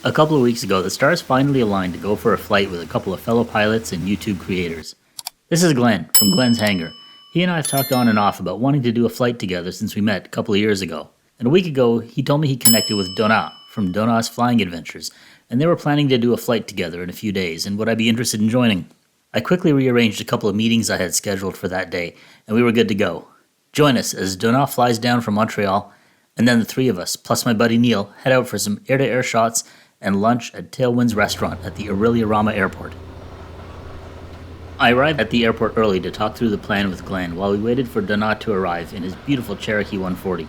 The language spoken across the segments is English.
A couple of weeks ago, the stars finally aligned to go for a flight with a couple of fellow pilots and YouTube creators. This is Glenn, from Glenn's Hangar. He and I have talked on and off about wanting to do a flight together since we met a couple of years ago. And a week ago, he told me he connected with Donat from Donat's Flying Adventures, and they were planning to do a flight together in a few days, and would I be interested in joining? I quickly rearranged a couple of meetings I had scheduled for that day, and we were good to go. Join us as Donat flies down from Montreal, and then the three of us, plus my buddy Neil, head out for some air-to-air shots and lunch at Tailwind's restaurant at the Orillia-Rama airport. I arrived at the airport early to talk through the plan with Glenn while we waited for Donat to arrive in his beautiful Cherokee 140.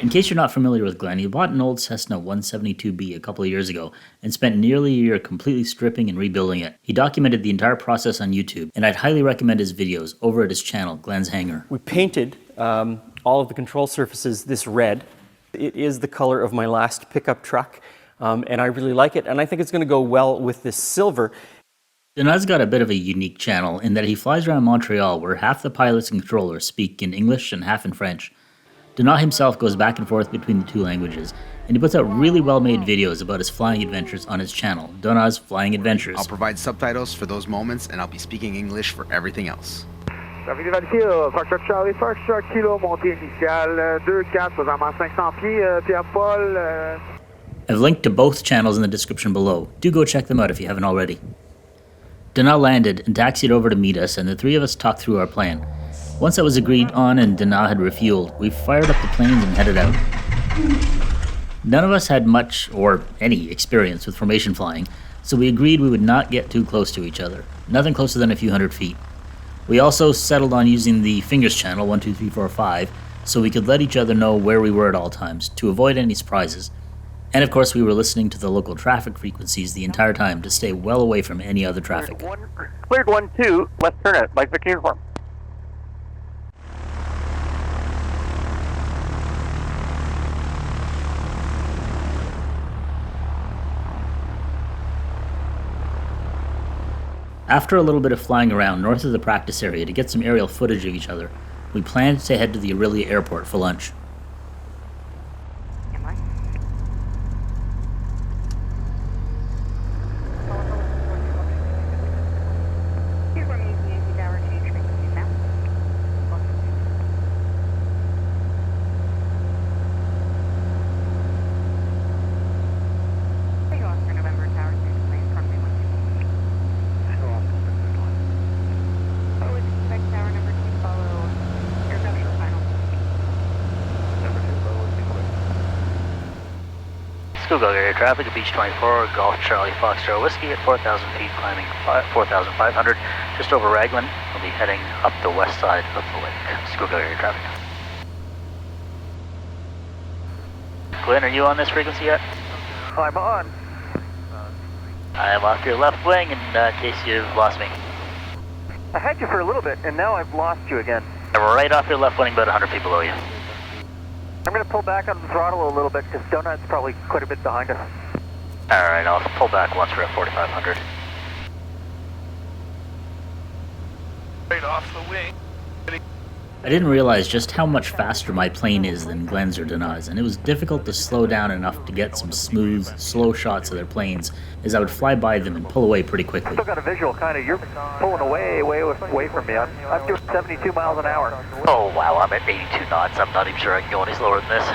In case you're not familiar with Glenn, he bought an old Cessna 172B a couple of years ago and spent nearly a year completely stripping and rebuilding it. He documented the entire process on YouTube, and I'd highly recommend his videos over at his channel, Glenn's Hangar. We painted all of the control surfaces this red. It is the color of my last pickup truck, and I really like it, and I think it's going to go well with this silver. Donat's got a bit of a unique channel in that he flies around Montreal where half the pilots and controllers speak in English and half in French. Donat himself goes back and forth between the two languages, and he puts out really well-made videos about his flying adventures on his channel, Donat's Flying Adventures. I'll provide subtitles for those moments, and I'll be speaking English for everything else. I've linked to both channels in the description below. Do go check them out if you haven't already. Donat landed and taxied over to meet us, and the three of us talked through our plan. Once that was agreed on and Donat had refueled, we fired up the planes and headed out. None of us had much or any experience with formation flying, so we agreed we would not get too close to each other, nothing closer than a few hundred feet. We also settled on using the fingers channel 1, 2, 3, 4, 5, so we could let each other know where we were at all times, to avoid any surprises. And of course we were listening to the local traffic frequencies the entire time to stay well away from any other traffic. Cleared 1-2, left turn it, like Victor uniform. After a little bit of flying around north of the practice area to get some aerial footage of each other, we planned to head to the Orillia airport for lunch. Google area traffic at Beach 24, Golf Charlie Foxtrot Whiskey at 4,000 feet, climbing 4,500, just over Raglan. We'll be heading up the west side of the lake. Google area traffic. Glenn, are you on this frequency yet? I'm on. I am off your left wing in case you've lost me. I had you for a little bit, and now I've lost you again. I'm right off your left wing, about 100 feet below you. I'm going to pull back on the throttle a little bit because Donat's probably quite a bit behind us. Alright, I'll pull back once we're at 4,500. Right off the wing. I didn't realize just how much faster my plane is than Glenn's or Donat's, and it was difficult to slow down enough to get some smooth, slow shots of their planes, as I would fly by them and pull away pretty quickly. Still got a visual, kind of. You're pulling way from me. I'm doing 72 miles an hour. Oh wow, I'm at 82 knots. I'm not even sure I can go any slower than this.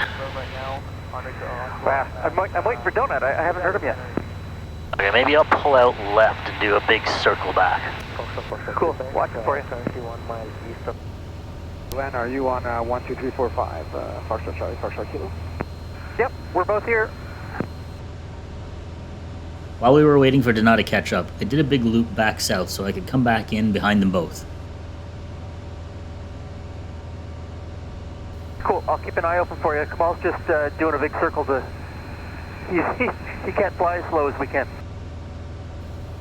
Wow. I'm waiting for Donat. I haven't heard him yet. Okay, maybe I'll pull out left and do a big circle back. Cool. Watching for you. Glenn, are you on 1, 2, 3, 4, 5, Foxtrot Charlie, Foxtrot Kilo? Yep, we're both here. While we were waiting for Donat to catch up, I did a big loop back south so I could come back in behind them both. Cool, I'll keep an eye open for you. Kamal's just doing a big circle to... He can't fly as slow as we can.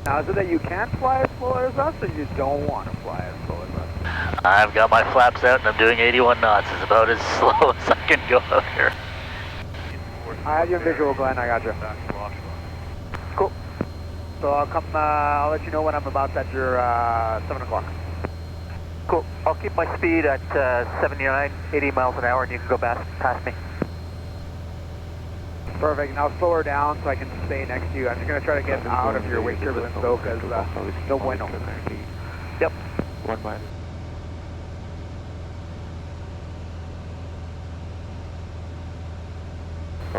Now, is it that you can't fly as slow as us, or you don't want to fly as slow as us? I've got my flaps out and I'm doing 81 knots. It's about as slow as I can go out here. I have your visual, Glenn. I got you. Cool. So I'll let you know when I'm about at your 7 o'clock. Cool. I'll keep my speed at 79, 80 miles an hour, and you can go past me. Perfect. Now slow her down so I can stay next to you. I'm just going to try to get out of your wake turbulence though, because no bueno. Yep. 1 mile.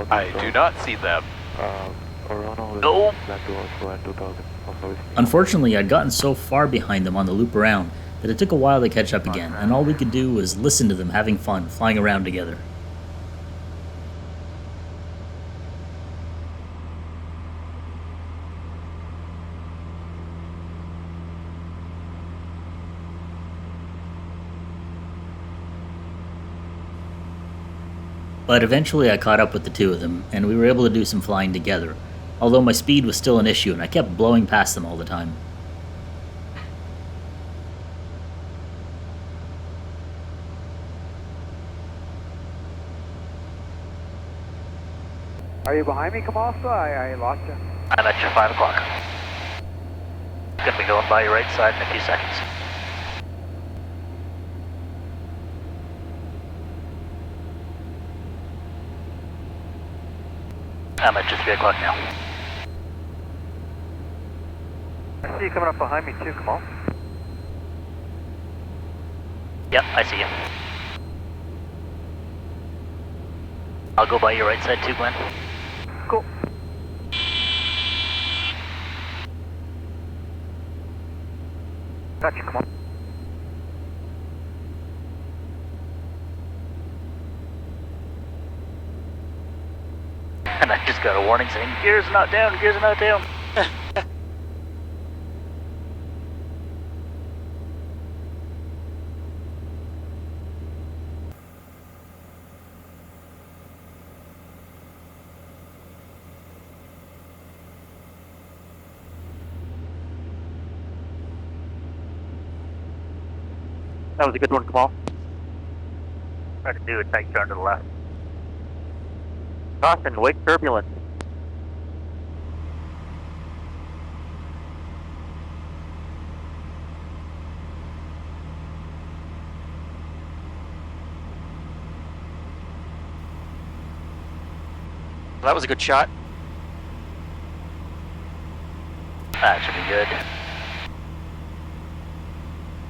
I do not see them. No. Plan to also at 2000. Also Unfortunately, I'd gotten so far behind them on the loop around that it took a while to catch up again, and all we could do was listen to them having fun, flying around together. But eventually I caught up with the two of them, and we were able to do some flying together, although my speed was still an issue and I kept blowing past them all the time. Are you behind me, Kamal? I lost you. I'm at your 5 o'clock. Gonna be going by your right side in a few seconds. I'm at your 3 o'clock now. I see you coming up behind me too, Kamal. Yep, I see you. I'll go by your right side too, Glenn. Cool. Gotcha, come on. And I just got a warning saying, gears are not down, gears are not down. That was a good one, Kamal. Try to do a tight turn to the left. Caution, wake turbulence. That was a good shot. That should be good.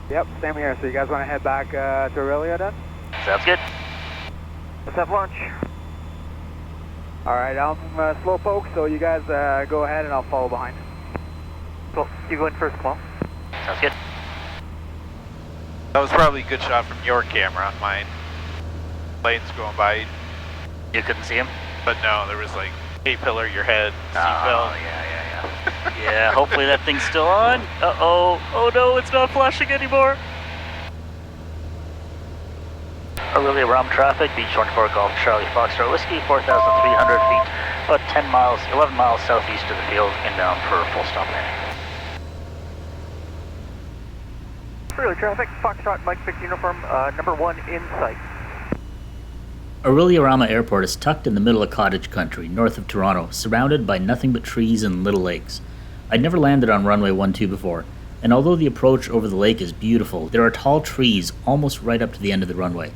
Yep, same here. So you guys want to head back to Orillia then? Sounds good. Let's have lunch. All right, I'm slowpoke, so you guys go ahead and I'll follow behind. Cool. You go in first, Kamal. Sounds good. That was probably a good shot from your camera. Mine. Planes going by, You couldn't see him? but no, there was like A-pillar, your head, Oh, seatbelt. yeah. Yeah, hopefully that thing's still on. Uh-oh. Oh no, it's not flashing anymore. Orillia-Rama traffic, Beach 24 Golf Charlie Foxtrot Whiskey, 4,300 feet, about 10 miles, 11 miles southeast of the field, inbound for full stop landing. Orillia traffic, Foxtrot Mike Victor uniform, number 1 in sight. Orillia-Rama Airport is tucked in the middle of cottage country, north of Toronto, surrounded by nothing but trees and little lakes. I'd never landed on runway 12 before, and although the approach over the lake is beautiful, there are tall trees almost right up to the end of the runway.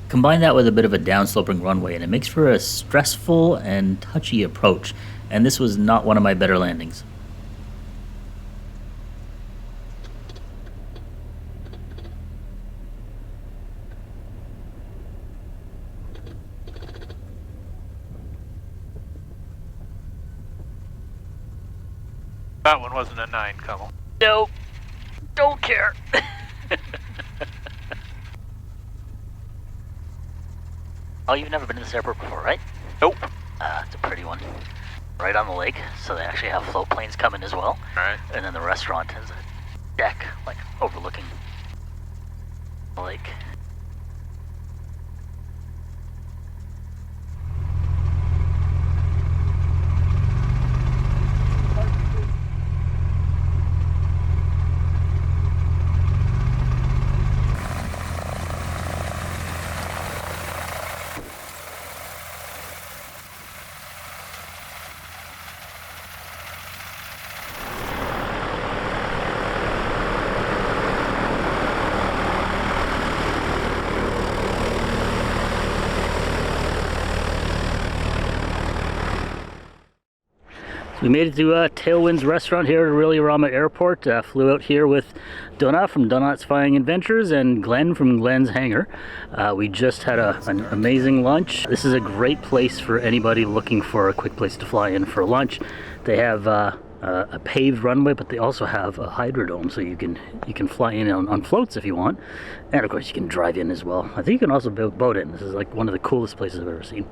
Combine that with a bit of a downsloping runway, and it makes for a stressful and touchy approach, and this was not one of my better landings. That one wasn't a 9, Kamal. Nope. Don't care. Oh, you've never been to this airport before, right? Nope. It's a pretty one. Right on the lake, so they actually have float planes coming as well. Alright. And then the restaurant has a deck, like, overlooking the lake. We made it to Tailwind's restaurant here at Orillia-Rama Airport. Flew out here with Donat from Donat's Flying Adventures and Glenn from Glenn's Hangar. We just had an amazing lunch. This is a great place for anybody looking for a quick place to fly in for lunch. They have a paved runway, but they also have a hydrodome, so you can fly in on floats if you want. And of course you can drive in as well. I think you can also boat in. This is like one of the coolest places I've ever seen.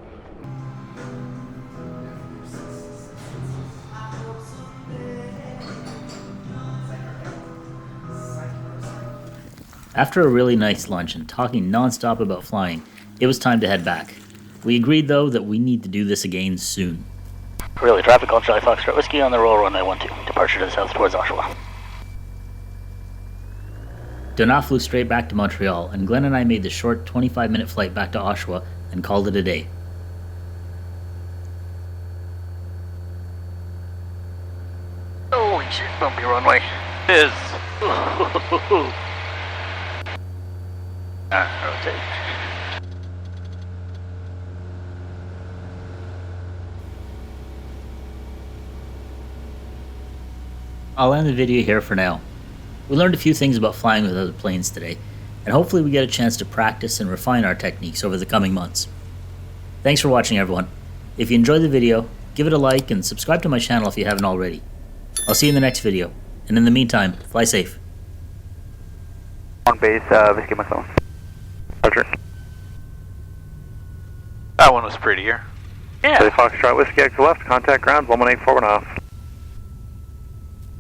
After a really nice lunch and talking non-stop about flying, it was time to head back. We agreed though that we need to do this again soon. Really, traffic Golf Charlie Foxtrot Whiskey on the roll runway 12. Departure to the south towards Oshawa. Donat flew straight back to Montreal, and Glenn and I made the short 25-minute flight back to Oshawa and called it a day. Holy shit, bumpy runway. Is. Rotate. I'll end the video here for now. We learned a few things about flying with other planes today, and hopefully we get a chance to practice and refine our techniques over the coming months. Thanks for watching, everyone. If you enjoyed the video, give it a like and subscribe to my channel if you haven't already. I'll see you in the next video, and in the meantime, fly safe. On base, Whiskey Muscle. Roger. That one was prettier. Charlie Foxtrot Whiskey X left, contact ground, 118 forward off.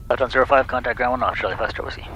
Left on 05, contact ground 1 off, Charlie Foxtrot Whiskey.